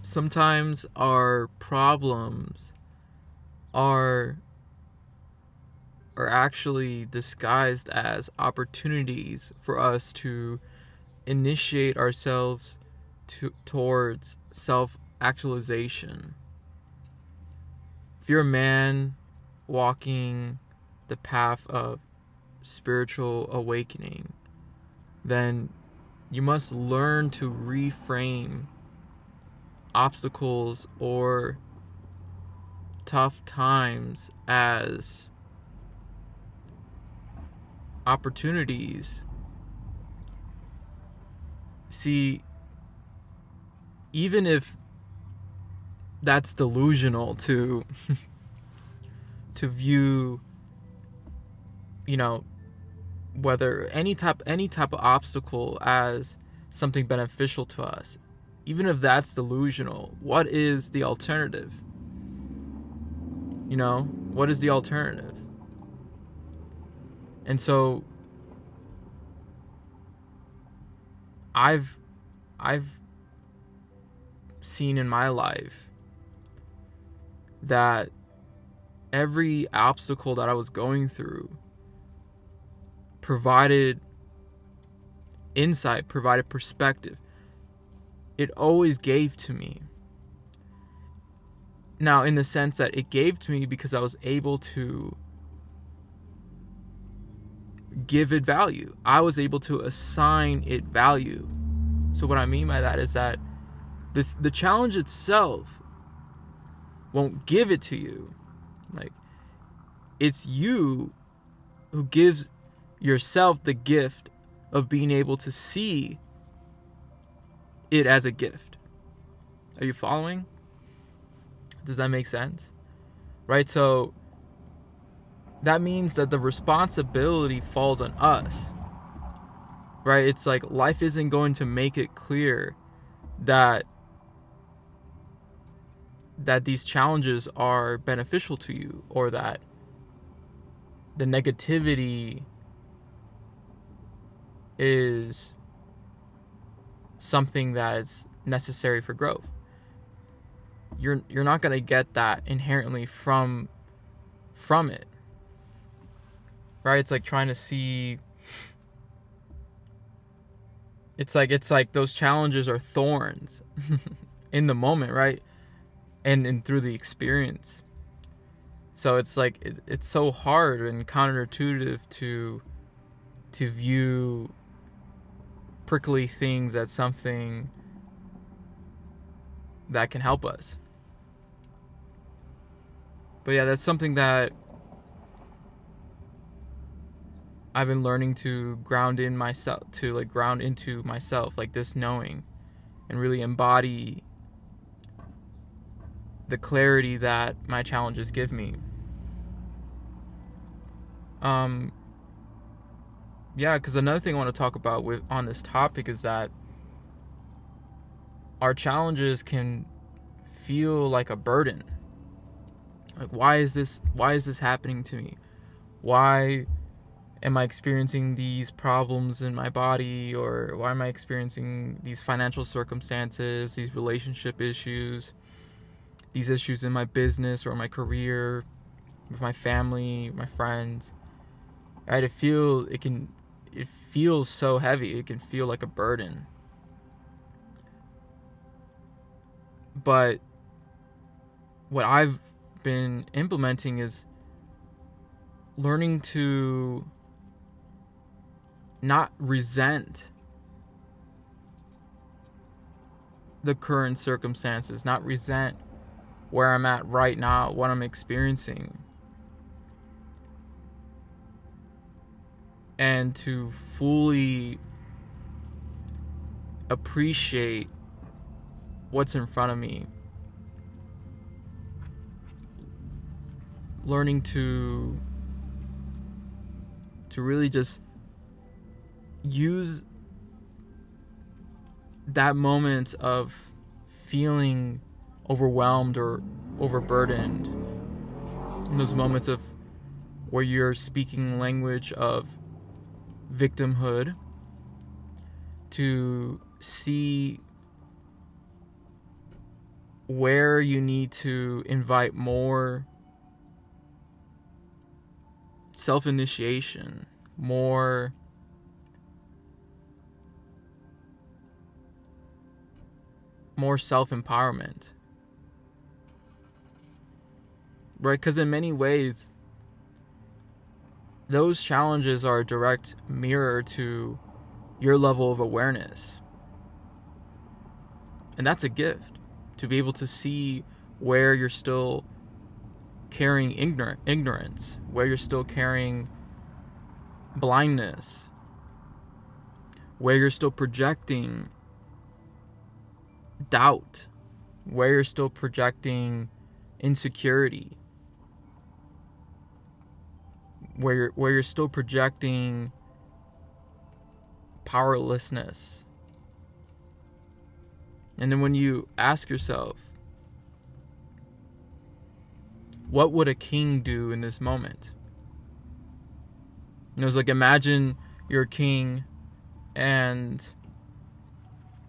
Sometimes our problems are are actually disguised as opportunities for us to initiate ourselves towards self actualization. If you're a man walking the path of spiritual awakening, then you must learn to reframe obstacles or tough times as opportunities. See, even if that's delusional to to view, you know, whether any type of obstacle as something beneficial to us, even if that's delusional, what is the alternative? What is the alternative? And so I've I've seen in my life that every obstacle that I was going through provided insight, provided perspective. It always gave to me. Now, in the sense that it gave to me because I was able to give it value. I was able to assign it value. So what I mean by that is that the challenge itself won't give it to you. Like, it's you who gives yourself the gift of being able to see it as a gift. Are you following? Does that make sense? Right? So that means that the responsibility falls on us. Right? It's like life isn't going to make it clear that these challenges are beneficial to you, or that the negativity is something that is necessary for growth. You're not going to get that inherently from it. Right? It's like trying to see, it's like those challenges are thorns in the moment, right? And through the experience. So it's like it's so hard and counterintuitive to view prickly things as something that can help us. But yeah, that's something that I've been learning to ground into myself, like this knowing, and really embody the clarity that my challenges give me. Yeah, because another thing I want to talk about on this topic is that our challenges can feel like a burden. Like, why is this happening to me? Why am I experiencing these problems in my body? Or why am I experiencing these financial circumstances, these relationship issues, these issues in my business or my career, with my family, my friends? Right? It feels so heavy. It can feel like a burden. But what I've been implementing is learning to not resent the current circumstances, not resent where I'm at right now, what I'm experiencing, and to fully appreciate what's in front of me. Learning to really just use that moment of feeling overwhelmed or overburdened, in those moments of where you're speaking language of victimhood, to see where you need to invite more self-initiation, more self-empowerment, right? Because in many ways, those challenges are a direct mirror to your level of awareness. And that's a gift, to be able to see where you're still carrying ignorance, where you're still carrying blindness, where you're still projecting doubt, where you're still projecting insecurity, where you're still projecting powerlessness. And then when you ask yourself, what would a king do in this moment? It's like, imagine you're a king and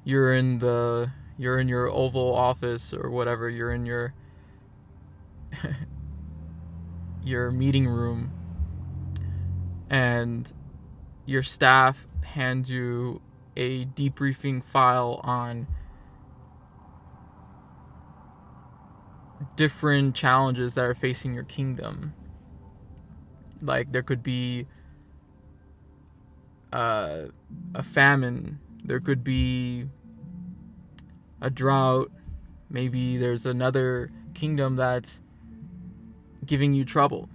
you're in your Oval Office or whatever, you're in your your meeting room, and your staff hands you a debriefing file on different challenges that are facing your kingdom. Like, there could be a famine, there could be a drought, maybe there's another kingdom that's giving you trouble.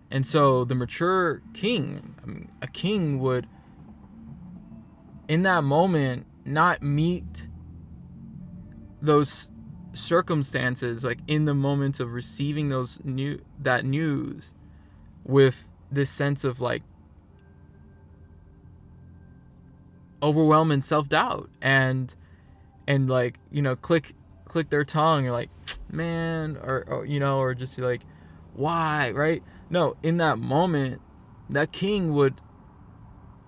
And so the mature king, a king would, in that moment, not meet those circumstances, like in the moment of receiving that news, with this sense of like overwhelming self-doubt and like, click their tongue, or like, man, or just be like, why, right? No, in that moment, that king would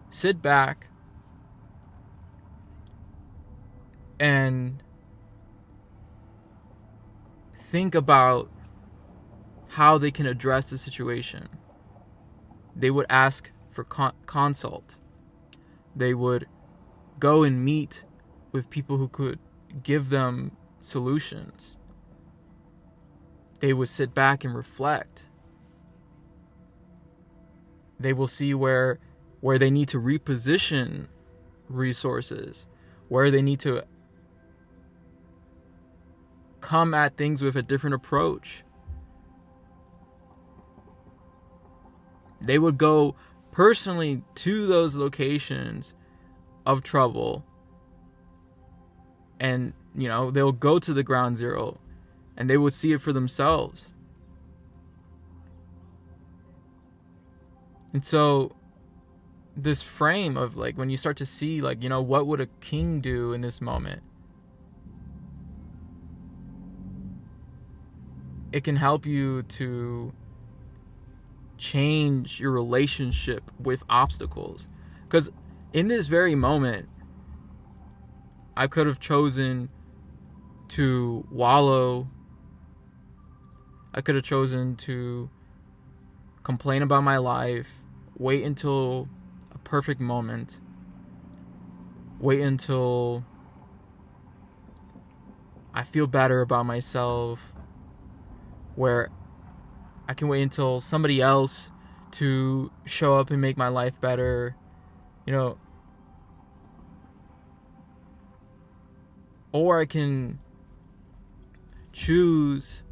sit back and think about how they can address the situation. They would ask for consult. They would go and meet with people who could give them solutions. They would sit back and reflect. They will see where they need to reposition resources, where they need to come at things with a different approach. They would go personally to those locations of trouble, and they'll go to the ground zero and they would see it for themselves. And so this frame of like, when you start to see like, what would a king do in this moment, it can help you to change your relationship with obstacles. Because in this very moment, I could have chosen to wallow. I could have chosen to complain about my life, wait until a perfect moment, wait until I feel better about myself, where I can wait until somebody else to show up and make my life better, or I can choose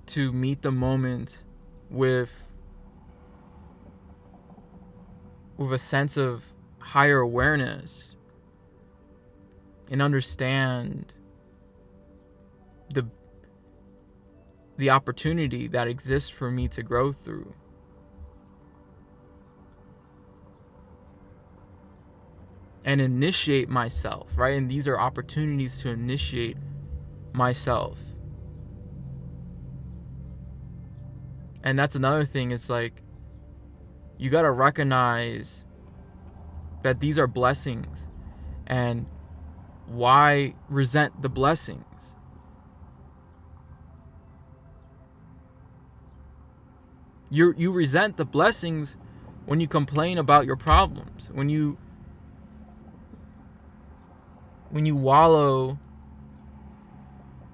to meet the moment with a sense of higher awareness and understand the opportunity that exists for me to grow through. And initiate myself, right? And these are opportunities to initiate myself. And that's another thing, it's like, you gotta recognize that these are blessings. And why resent the blessings? You resent the blessings when you complain about your problems, when you wallow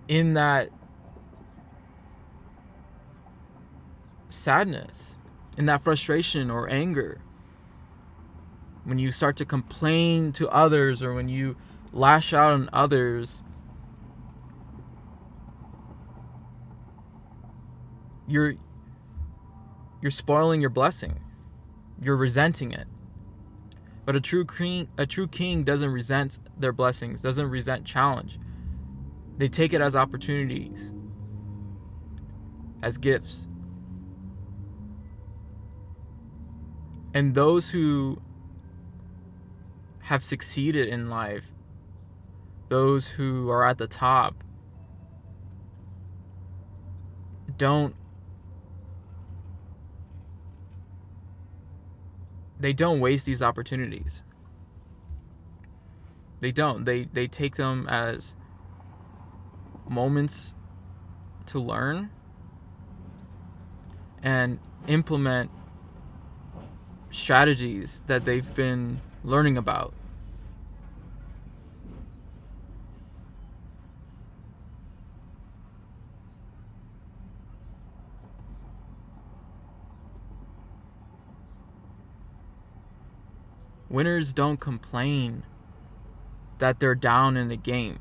in that sadness, in that frustration or anger. When you start to complain to others, or when you lash out on others, you're spoiling your blessing. You're resenting it. But a true king doesn't resent their blessings, doesn't resent challenge. They take it as opportunities, as gifts. And those who have succeeded in life, those who are at the top, don't waste these opportunities. They don't. They take them as moments to learn and implement strategies that they've been learning about. Winners don't complain that they're down in the game.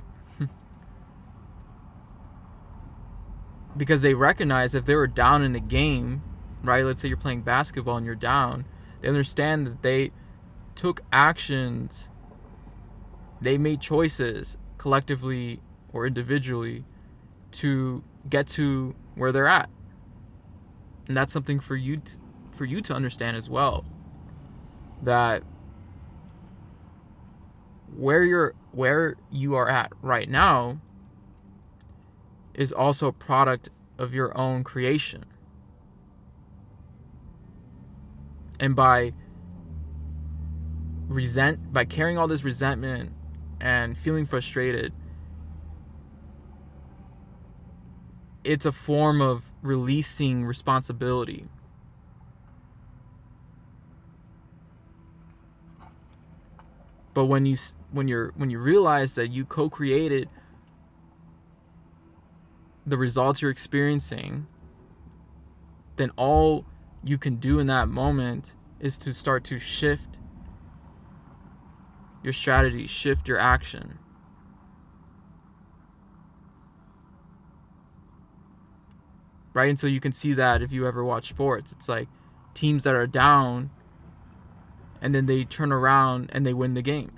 Because they recognize if they were down in the game, right? Let's say you're playing basketball and you're down. They understand that they took actions, they made choices collectively or individually to get to where they're at. And that's something for you to understand as well. That where you are at right now is also a product of your own creation. And by carrying all this resentment and feeling frustrated, it's a form of releasing responsibility. But when you realize that you co-created the results you're experiencing, then all you can do in that moment is to start to shift your strategy, shift your action. Right? And so you can see that if you ever watch sports, it's like teams that are down and then they turn around and they win the game.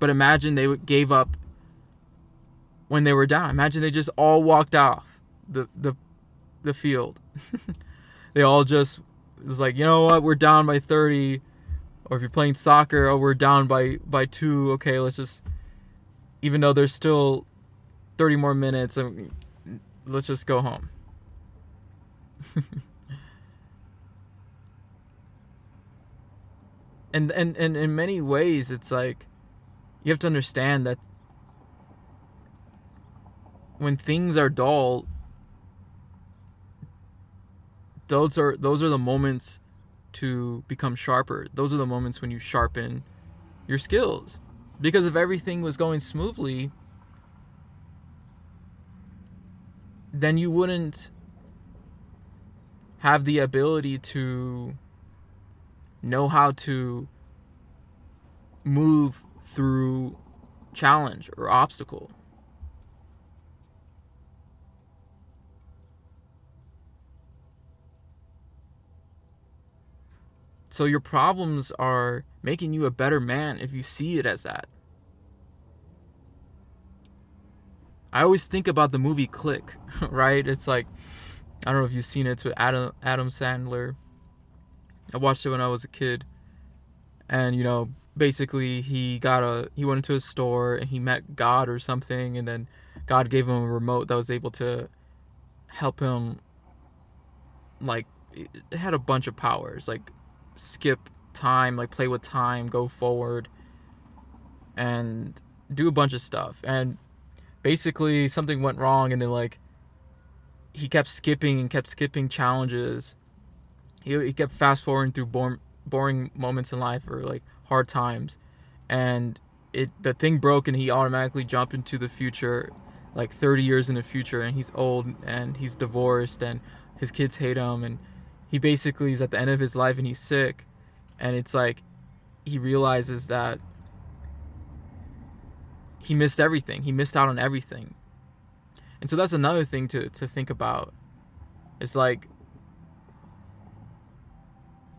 But imagine they gave up when they were down. Imagine they just all walked off the field. They all just was like, you know what, we're down by 30. Or if you're playing soccer, oh, we're down by 2. Okay, let's just, even though there's still 30 more minutes, let's just go home. And in many ways, it's like you have to understand that when things are dull, those are the moments to become sharper. Those are the moments when you sharpen your skills. Because if everything was going smoothly, then you wouldn't have the ability to know how to move through challenge or obstacle. So your problems are making you a better man if you see it as that. I always think about the movie Click, right? It's like, I don't know if you've seen it, it's with Adam Sandler. I watched it when I was a kid. And, you know, basically he went into a store and he met God or something, and then God gave him a remote that was able to help him, like, it had a bunch of powers, like skip time, like play with time, go forward. And do a bunch of stuff, and basically something went wrong, and then like he kept skipping challenges. He kept fast forwarding through boring moments in life, or like hard times, and the thing broke, and he automatically jumped into the future, like 30 years in the future, and he's old and he's divorced and his kids hate him, and he basically is at the end of his life and he's sick, and it's like he realizes that he missed everything. He missed out on everything. And so that's another thing to think about. It's like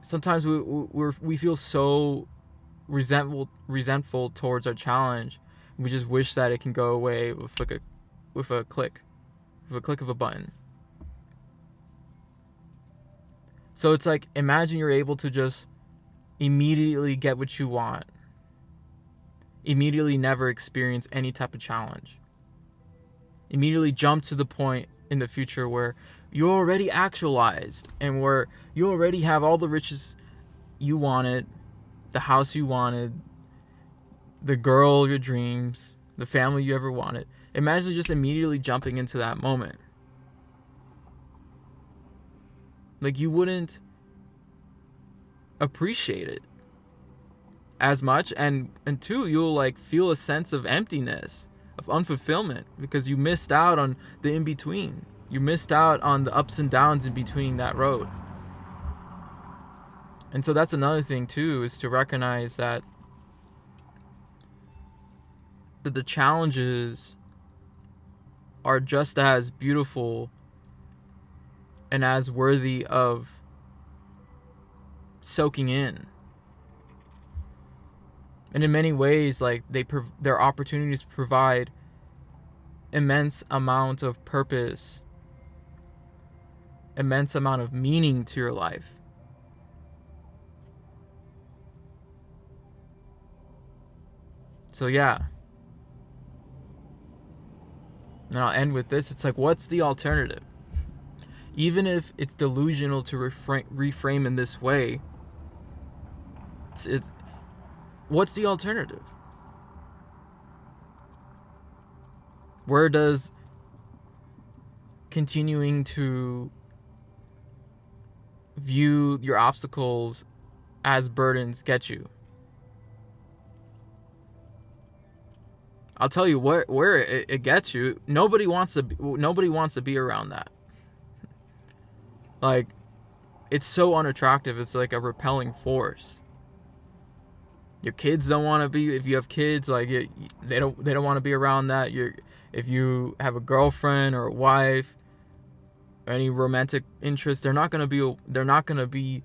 sometimes we feel so resentful towards our challenge. We just wish that it can go away with a click of a button. So it's like, imagine you're able to just immediately get what you want. Immediately never experience any type of challenge. Immediately jump to the point in the future where you're already actualized, and where you already have all the riches you wanted, the house you wanted, the girl of your dreams, the family you ever wanted. Imagine just immediately jumping into that moment. Like, you wouldn't appreciate it as much, and two, you'll like feel a sense of emptiness, of unfulfillment, because you missed out on the in between. You missed out on the ups and downs in between that road. And so that's another thing too, is to recognize that the challenges are just as beautiful and as worthy of soaking in. And in many ways, like, their opportunities provide immense amount of purpose, immense amount of meaning to your life. So yeah. And I'll end with this. It's like, what's the alternative? Even if it's delusional to reframe in this way, it's what's the alternative? Where does continuing to view your obstacles as burdens get you? I'll tell you where it gets you. Nobody wants to be around that. Like, it's so unattractive. It's like a repelling force. Your kids don't want to be. If you have kids, like, they don't want to be around that. If you have a girlfriend or a wife, or any romantic interest, they're not gonna be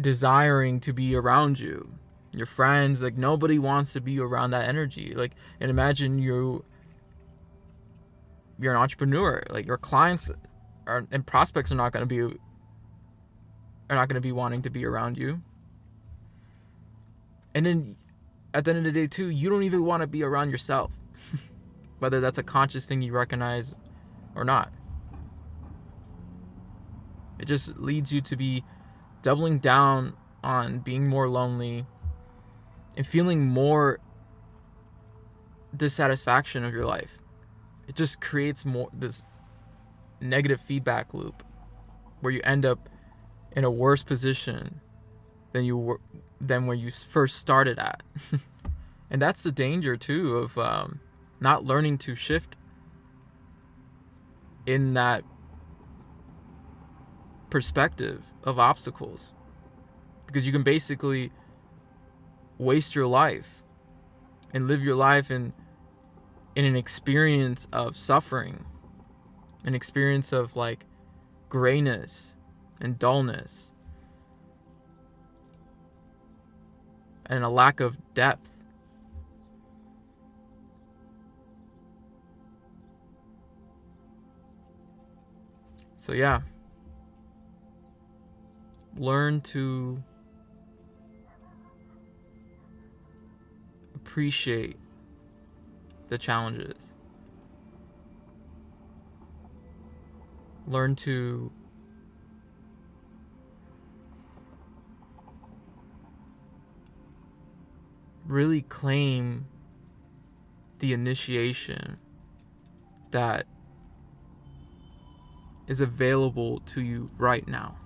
desiring to be around you. Your friends, like, nobody wants to be around that energy. Like, and imagine you're an entrepreneur. Like, your clients and prospects are not gonna be wanting to be around you. And then at the end of the day too, you don't even want to be around yourself. Whether that's a conscious thing you recognize or not. It just leads you to be doubling down on being more lonely and feeling more dissatisfaction of your life. It just creates more this negative feedback loop where you end up in a worse position than when you first started at. And that's the danger too of not learning to shift in that perspective of obstacles, because you can basically waste your life and live your life in an experience of suffering, an experience of like grayness and dullness and a lack of depth. So yeah, learn to appreciate the challenges. Learn to really claim the initiation that is available to you right now.